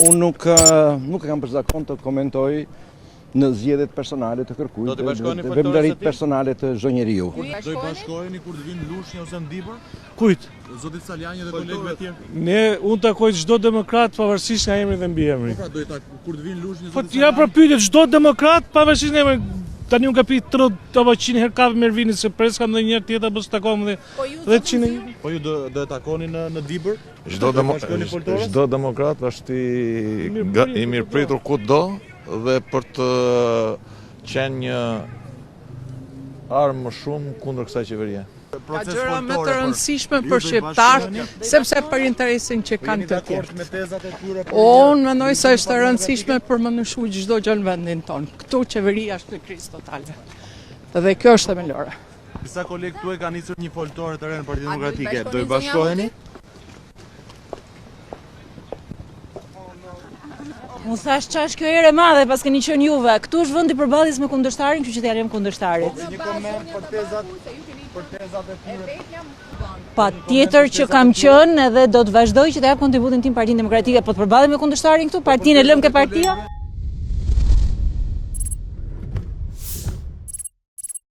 Unë nuk e kam për zakon të komentoj në zgjedhjet personale të kërkuit, veprimtarit personale të çdo njeriu. Do i bashkoheni kur të vinë Lushnjë ose Ndibër? Kujt? Zotit Saljani dhe kolegëve tjerë? Unë takoj çdo demokrat pavarësisht nga emri dhe mbiemri. Po pra, do i kur të vinë Lushnjë Po Zotit ja Saljani? për pyetje çdo demokrat pavarësisht nga emri. Tani unë ka pi 100 herë kafë me Ervinin se preskam dhe një herë tjetër apo s'takojmë dhe 10 Po ju do e takoni në Dibër? Çdo demokrat është i mirëpritur kudo dhe për të qenë një armë më shumë kundër kësaj qeverie. Ka gjëra më të rëndësishme për shqiptarë, sepse për interesin që kanë të tjerë. Unë mendoj se është e rëndësishme për më nëshu çdo gjë në vendin tonë. Këtu qeveria është në krizë totale. Dhe kjo është themelore. Disa kolegë tuaj kanë nisur një foltore të re në Partinë Demokratike. Do i bashkoheni? Mu thash ç'është kjo erë e madhe pas keni qenë juve. Këtu është vendi përballjes me kundërshtarin, kështu që t'jarrim kundërshtarit. Një koment për tezat e tyre. Patjetër që kam qenë edhe do të vazhdoj që të jap kontributin tim Partinë Demokratike, po të përballem me kundërshtarin këtu, partinë e lëm ke partia.